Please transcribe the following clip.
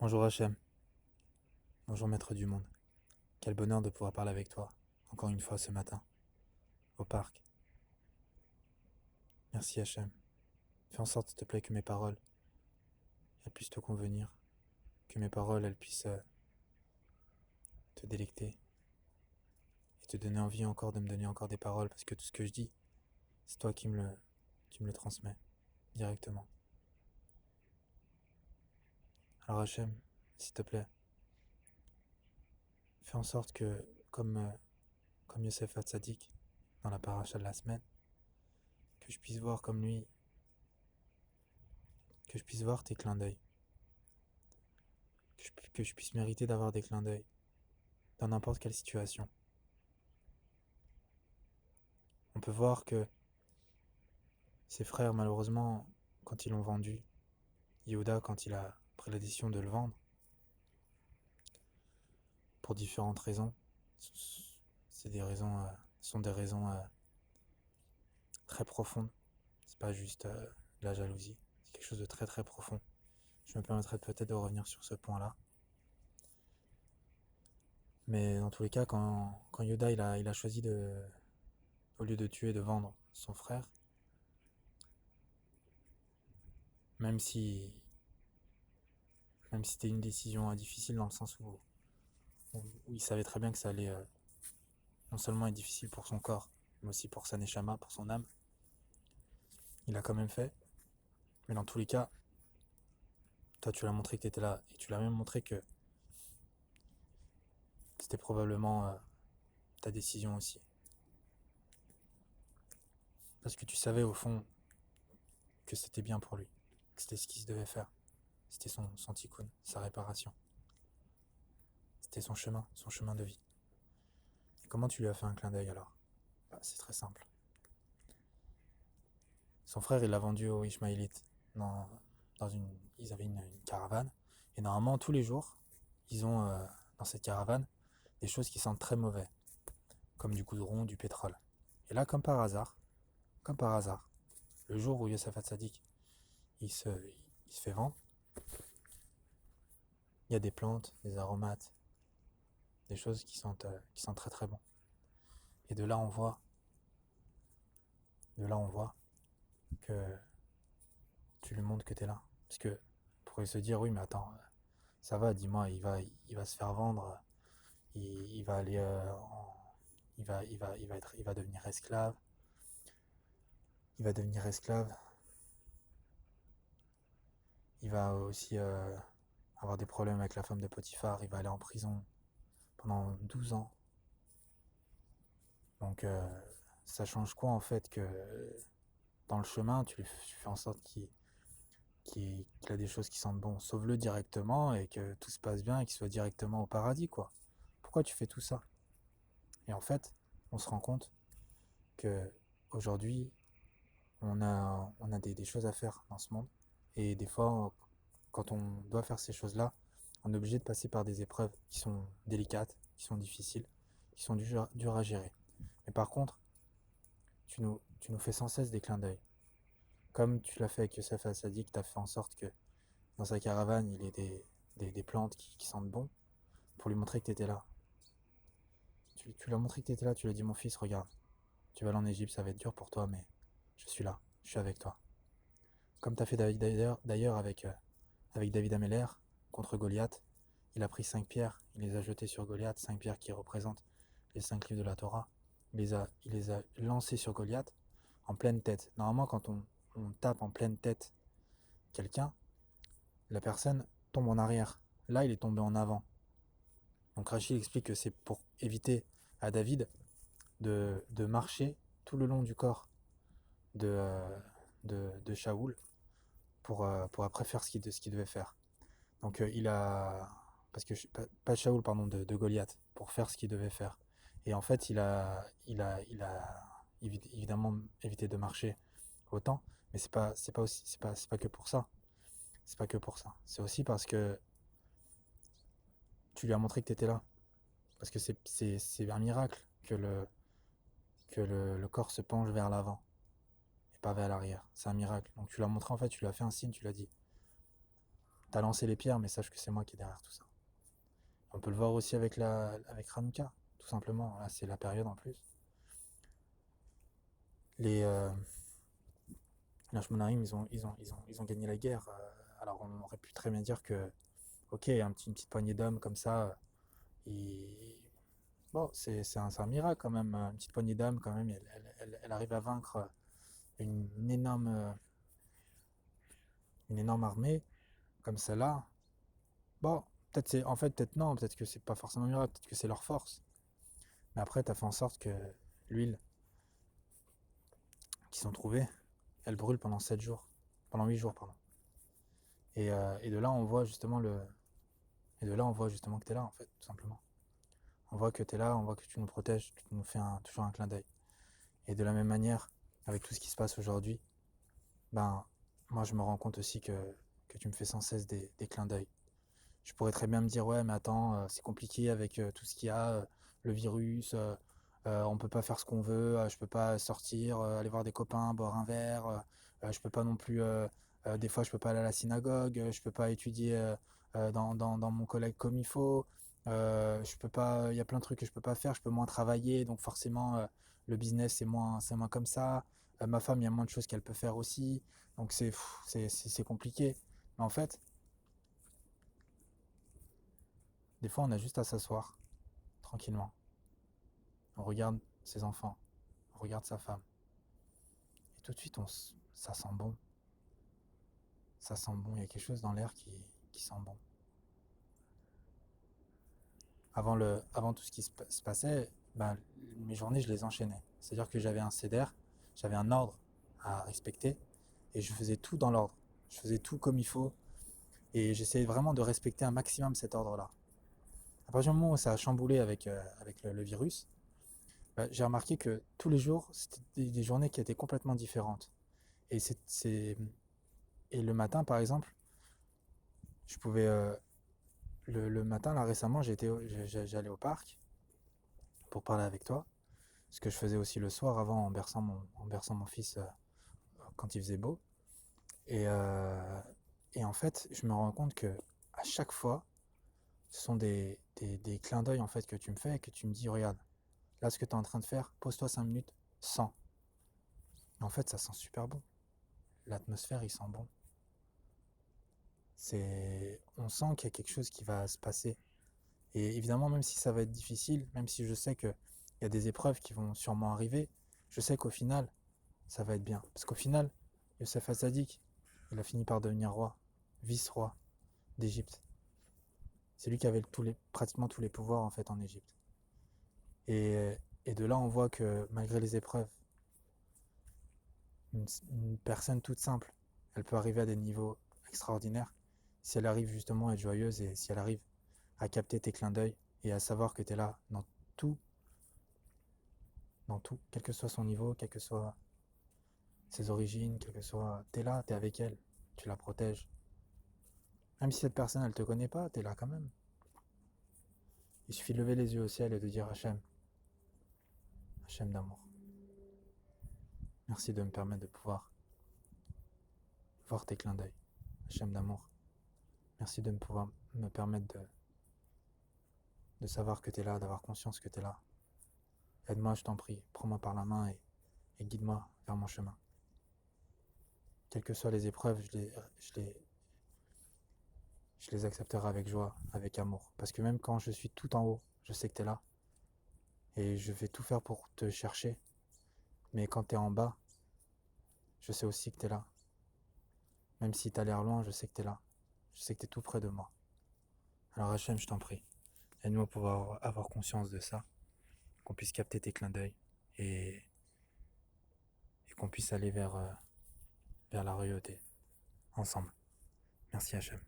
Bonjour Hachem, bonjour maître du monde. Quel bonheur de pouvoir parler avec toi, encore une fois ce matin, au parc. Merci Hachem. Fais en sorte, s'il te plaît, que mes paroles, elles puissent te convenir, que mes paroles, elles puissent te délecter et te donner envie encore de me donner encore des paroles, parce que tout ce que je dis, c'est toi qui me le transmets directement. Alors Hachem, s'il te plaît, fais en sorte que, comme Yosef Hatzadik, dans la paracha de la semaine, que je puisse voir comme lui, que je puisse voir tes clins d'œil, que je puisse mériter d'avoir des clins d'œil dans n'importe quelle situation. On peut voir que ses frères, malheureusement, quand ils l'ont vendu, Yehuda, quand il a pris la décision de le vendre, pour différentes raisons, c'est des raisons, sont des raisons très profondes. C'est pas juste la jalousie, c'est quelque chose de très très profond. Je me permettrai peut-être de revenir sur ce point-là. Mais dans tous les cas, quand Yehuda il a choisi de, au lieu de tuer, de vendre son frère, même si même si c'était une décision difficile dans le sens où il savait très bien que ça allait non seulement être difficile pour son corps, mais aussi pour sa neshama, pour son âme, il a quand même fait. Mais dans tous les cas, toi tu l'as montré que tu étais là, et tu l'as même montré que c'était probablement ta décision aussi. Parce que tu savais au fond que c'était bien pour lui, que c'était ce qu'il devait faire. C'était son tikkun, sa réparation. C'était son chemin de vie. Et comment tu lui as fait un clin d'œil alors? C'est très simple. Son frère, il l'a vendu aux Ishmaélites. Dans, ils avaient une caravane. Et normalement, tous les jours, ils ont dans cette caravane des choses qui sentent très mauvais, comme du goudron, du pétrole. Et là, comme par hasard, le jour où Yosef Hatzadik il se fait vendre, il y a des plantes, des aromates, des choses qui sentent très très bon. Et de là on voit que tu lui montres que tu es là. Parce que pourrait se dire, oui, mais attends, ça va, dis-moi, il va se faire vendre, il va aller il va devenir esclave, il va devenir esclave, il va aussi avoir des problèmes avec la femme de Potiphar, il va aller en prison pendant 12 ans. Donc ça change quoi en fait que dans le chemin, tu fais en sorte qu'il a des choses qui sentent bon. Sauve-le directement et que tout se passe bien et qu'il soit directement au paradis, quoi. Pourquoi tu fais tout ça? Et en fait, on se rend compte que aujourd'hui, on a des choses à faire dans ce monde. Et des fois, quand on doit faire ces choses-là, on est obligé de passer par des épreuves qui sont délicates, qui sont difficiles, qui sont dures à gérer. Mais par contre, tu nous fais sans cesse des clins d'œil. Comme tu l'as fait avec Youssef Assadik, tu as fait en sorte que dans sa caravane, il y ait des plantes qui sentent bon pour lui montrer que tu étais là. Tu lui as montré que tu étais là, tu lui as dit mon fils, regarde, tu vas aller en Égypte, ça va être dur pour toi, mais je suis là, je suis avec toi. Comme tu as fait d'ailleurs avec David Ameller contre Goliath, il a pris 5 pierres, il les a jetées sur Goliath, 5 pierres qui représentent les 5 livres de la Torah. Il les a lancées sur Goliath en pleine tête. Normalement, quand on tape en pleine tête quelqu'un, la personne tombe en arrière. Là, il est tombé en avant. Donc Rachid explique que c'est pour éviter à David de marcher tout le long du corps de, de Shaoul pour après faire ce qu'il devait faire. Donc il a... Parce que, pas Shaoul, pardon, de Goliath, pour faire ce qu'il devait faire. Et en fait, il a évidemment évité de marcher autant, mais c'est pas que pour ça. C'est pas que pour ça. C'est aussi parce que tu lui as montré que tu étais là. Parce que c'est un miracle que le corps se penche vers l'avant et pas vers l'arrière. C'est un miracle. Donc tu l'as montré en fait, tu lui as fait un signe, tu l'as dit. t'as lancé les pierres, mais sache que c'est moi qui est derrière tout ça. On peut le voir aussi avec Hanouka, tout simplement. Là, c'est la période en plus. Les Hashmonaïm, ils ont gagné la guerre. Alors, on aurait pu très bien dire que, ok, une petite poignée d'hommes comme ça, ils- bon, c'est un miracle quand même. Une petite poignée d'hommes, quand même, elle arrive à vaincre une une énorme armée comme celle-là. Bon, peut-être non, peut-être que c'est pas forcément un miracle, peut-être que c'est leur force. Mais après, tu as fait en sorte que l'huile qu'ils ont trouvée, elle brûle pendant 7 jours. Pendant 8 jours, pardon. Et de là, on voit justement et de là, on voit justement que tu es là, en fait, tout simplement. On voit que tu es là, on voit que tu nous protèges, tu nous fais toujours un clin d'œil. Et de la même manière, avec tout ce qui se passe aujourd'hui, ben, moi, je me rends compte aussi que tu me fais sans cesse des clins d'œil. Je pourrais très bien me dire, ouais, mais attends, c'est compliqué avec tout ce qu'il y a, le virus, on peut pas faire ce qu'on veut, je peux pas sortir, aller voir des copains, boire un verre, je peux pas non plus, des fois, je peux pas aller à la synagogue, je peux pas étudier dans mon collègue comme il faut, je peux pas, il y a plein de trucs que je peux pas faire, je peux moins travailler, donc forcément, le business, c'est moins comme ça. Ma femme, il y a moins de choses qu'elle peut faire aussi, donc c'est compliqué. Mais en fait, des fois, on a juste à s'asseoir, tranquillement. On regarde ses enfants, on regarde sa femme. Et tout de suite, ça sent bon. Ça sent bon. Il y a quelque chose dans l'air qui sent bon. Avant tout ce qui se passait, ben, mes journées, je les enchaînais. C'est-à-dire que j'avais un CEDER, j'avais un ordre à respecter, et je faisais tout dans l'ordre. Je faisais tout comme il faut, et j'essayais vraiment de respecter un maximum cet ordre-là. À partir du moment où ça a chamboulé avec le virus, bah, j'ai remarqué que tous les jours, c'était des journées qui étaient complètement différentes. Et, et le matin, par exemple, je pouvais. Le matin, là récemment, j'allais au parc pour parler avec toi. Ce que je faisais aussi le soir avant en berçant mon fils quand il faisait beau. Et, euh, et en fait, je me rends compte que à chaque fois, ce sont des clins d'œil en fait que tu me fais et que tu me dis, regarde, là ce que tu es en train de faire, pose-toi 5 minutes, sens. Et en fait, ça sent super bon. L'atmosphère, il sent bon. On sent qu'il y a quelque chose qui va se passer. Et évidemment, même si ça va être difficile, même si je sais qu'il y a des épreuves qui vont sûrement arriver, je sais qu'au final, ça va être bien. Parce qu'au final, Youssef Assadik, il a fini par devenir roi, vice-roi d'Égypte. C'est lui qui avait pratiquement tous les pouvoirs en fait en Égypte. Et, et de là, on voit que malgré les épreuves, une personne toute simple, elle peut arriver à des niveaux extraordinaires si elle arrive justement à être joyeuse et si elle arrive à capter tes clins d'œil et à savoir que tu es là tout, dans tout, quel que soit son niveau, quelles que soient ses origines, quel que soit. T'es là, t'es avec elle, tu la protèges. Même si cette personne, elle te connaît pas, t'es là quand même. Il suffit de lever les yeux au ciel et de dire Hachem, Hachem d'amour. Merci de me permettre de pouvoir voir tes clins d'œil. Hachem d'amour. Merci de me permettre de savoir que t'es là, d'avoir conscience que t'es là. Aide-moi, je t'en prie, prends-moi par la main et guide-moi vers mon chemin. Quelles que soient les épreuves, je les accepterai avec joie, avec amour. Parce que même quand je suis tout en haut, je sais que tu es là. Et je vais tout faire pour te chercher. Mais quand tu es en bas, je sais aussi que tu es là. Même si tu as l'air loin, je sais que tu es là. Je sais que tu es tout près de moi. Alors Hachem, je t'en prie, aide-moi pour avoir conscience de ça, qu'on puisse capter tes clins d'œil et, et qu'on puisse aller vers la royauté ensemble. Merci Hachem.